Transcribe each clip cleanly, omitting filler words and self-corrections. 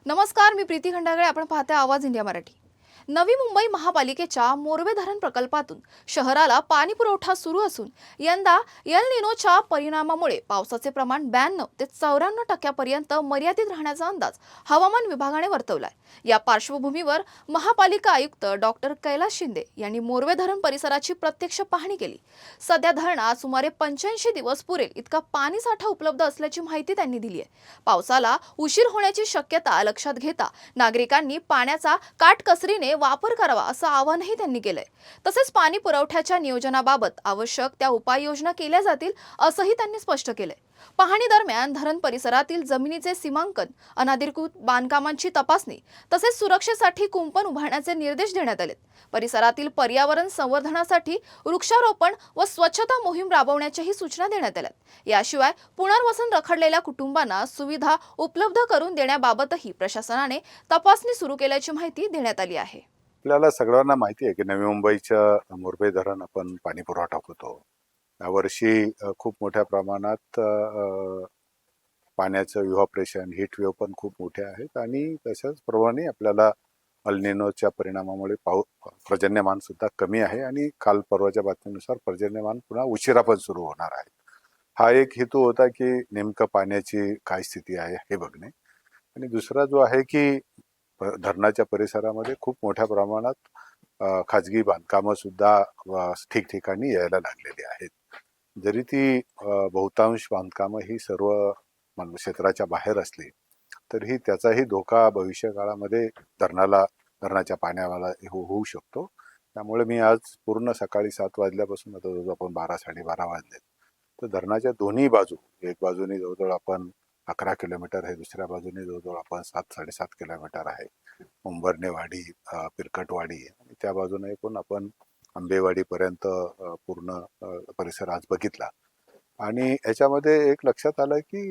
नमस्कार, मी प्रीती खंडागळे. आपण पाहताय आवाज इंडिया मराठी. नवी मुंबई महापालिकेच्या मोरवे धरण प्रकल्पातून शहराला पाणी पुरवठा सुरू असून यंदा एल निनोच्या परिणामामुळे पावसाचे प्रमाण 92 ते 94% मर्यादित राहण्याचा अंदाज हवामान विभागाने वर्तवलाय. या पार्श्वभूमीवर महापालिका आयुक्त डॉक्टर कैलास शिंदे यांनी मोरवे धरण परिसराची प्रत्यक्ष पाहणी केली. सध्या धरणात सुमारे 85 दिवस पुरेल इतका पाणी साठा उपलब्ध असल्याची माहिती त्यांनी दिली आहे. पावसाला उशीर होण्याची शक्यता लक्षात घेता नागरिकांनी पाण्याचा काटकसरीने वापर करावा असं आवाहनही त्यांनी केलंय. तसेच पाणी पुरवठ्याच्या नियोजनाबाबत आवश्यक त्या उपाययोजना केल्या जातील असंही त्यांनी स्पष्ट केलंय. पाहणी दरम्यान धरण परिसरातील जमिनीचे सीमांकन, अनधिकृत बांधकामांची तपासणी तसेच सुरक्षेसाठी कुंपण उभारण्याचे निर्देश देण्यात आलेत. परिसरातील पर्यावरण संवर्धनासाठी वृक्षारोपण व स्वच्छता मोहीम राबवण्याच्याही सूचना देण्यात आल्या. याशिवाय पुनर्वसन रखडलेल्या कुटुंबांना सुविधा उपलब्ध करून देण्याबाबतही प्रशासनाने तपासणी सुरू केल्याची माहिती देण्यात आली आहे. आपल्याला सगळ्यांना माहिती आहे की नवी मुंबईच्या मोरवे धरण आपण पाणी पुरवठा होतो. यावर्षी खूप मोठ्या प्रमाणात पाण्याचं इव्हॅपोरेशन, हीट वेव्ह पण खूप मोठे आहेत आणि तशाच प्रमाणे आपल्याला अल निनोच्या परिणामामुळे पर्जन्यमान सुद्धा कमी आहे आणि काल परवाच्या बातमीनुसार पर्जन्यमान पुन्हा उशिरा पण सुरू होणार आहे. हा एक हेतू होता की नेमकं पाण्याची काय स्थिती आहे हे बघणे. आणि दुसरा जो आहे की धरणाच्या परिसरामध्ये खूप मोठ्या प्रमाणात खाजगी बांधकामं सुद्धा ठिकठिकाणी यायला लागलेली आहेत. जरी ती बहुतांश बांधकामं ही सर्व क्षेत्राच्या बाहेर असली तरीही त्याचाही धोका भविष्य काळामध्ये धरणाच्या पाण्याला होऊ शकतो. त्यामुळे मी आज पूर्ण सकाळी 7 वाजल्यापासून आता जवळजवळ आपण 12-12:30 वाजले तर धरणाच्या दोन्ही बाजू, एक बाजूने जवळजवळ आपण 11 किलोमीटर आहे, दुसऱ्या बाजूने जवळजवळ आपण 7-7.5 किलोमीटर आहे. उंबरनेवाडी, पिरकटवाडी आणि त्या बाजूने पण आपण आंबेवाडीपर्यंत पूर्ण परिसर आज बघितला. आणि याच्यामध्ये एक लक्षात आलं की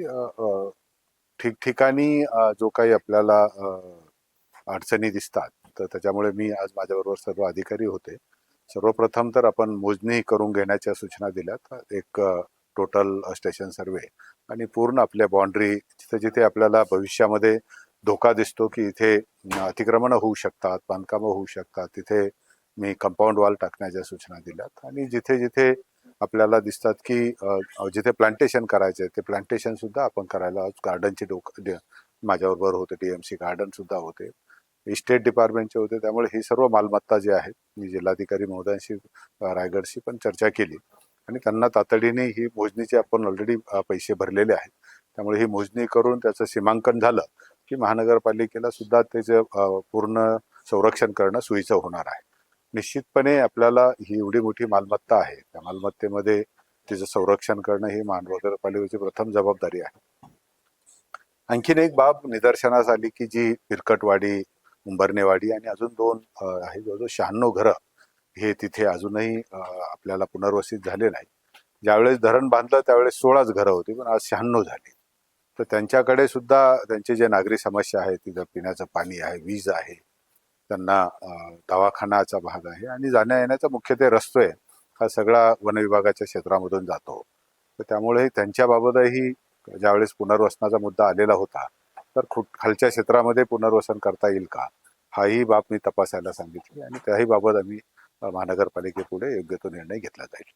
ठिकठिकाणी जो काही आपल्याला अडचणी दिसतात तर त्याच्यामुळे मी आज माझ्याबरोबर सर्व अधिकारी होते. सर्वप्रथम तर आपण मोजणी करून घेण्याच्या सूचना दिल्यात. एक टोटल स्टेशन सर्वे आणि पूर्ण आपल्या बाउंड्री जिथे जिथे आपल्याला भविष्यामध्ये धोका दिसतो की इथे अतिक्रमण होऊ शकतात, बांधकामं होऊ शकतात, तिथे मी कंपाऊंड वॉल टाकण्याच्या सूचना दिल्यात. आणि जिथे जिथे आपल्याला दिसतात की जिथे प्लांटेशन करायचे ते प्लांटेशन सुद्धा आपण करायला गार्डनचे माझ्याबरोबर होते, DMC गार्डन सुद्धा होते, इस्टेट डिपार्टमेंटचे होते. त्यामुळे ही सर्व मालमत्ता जी आहेत मी जिल्हाधिकारी महोदयांशी रायगडशी पण चर्चा केली आणि त्यांना तातडीने ही मोजणीचे आपण ऑलरेडी पैसे भरलेले आहेत. त्यामुळे ही मोजणी करून त्याचं सीमांकन झालं की महानगरपालिकेला सुद्धा त्याचं पूर्ण संरक्षण करणं सोयीचं होणार आहे. निश्चितपणे आपल्याला ही एवढी मोठी मालमत्ता आहे, त्या मालमत्तेमध्ये तिचं संरक्षण करणं ही महानगरपालिकेची प्रथम जबाबदारी आहे. आणखीन एक बाब निदर्शनास आली की जी पिरकटवाडी, उंबरनेवाडी आणि अजून 2 आहे, जवळजवळ 96 घरं हे तिथे अजूनही आपल्याला पुनर्वसित झाले नाही. ज्यावेळेस धरण बांधलं त्यावेळेस 16च घरं होती, पण आज 96 झाली. तर त्यांच्याकडे सुद्धा त्यांचे जे नागरी समस्या आहेत, तिथं पिण्याचं पाणी आहे, वीज आहे, त्यांना दवाखानाचा भाग आहे आणि जाण्या येण्याचा मुख्यत्वे रस्ते हा सगळा वन विभागाच्या क्षेत्रामधून जातो. तर त्यामुळे त्यांच्याबाबतही ज्यावेळेस पुनर्वसनाचा मुद्दा आलेला होता तर खालच्या क्षेत्रामध्ये पुनर्वसन करता येईल का हाही बाब मी तपासायला सांगितली आणि त्याही बाबत आम्ही महानगरपालिकेपुढे योग्य तो निर्णय घेतला जाईल.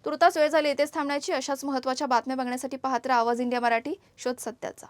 तुर्तास वेळ झाली येथेच थांबण्याची. अशाच महत्त्वाच्या बातम्या बघण्यासाठी पाहत राहा आवाज इंडिया मराठी, शोध सत्याचा.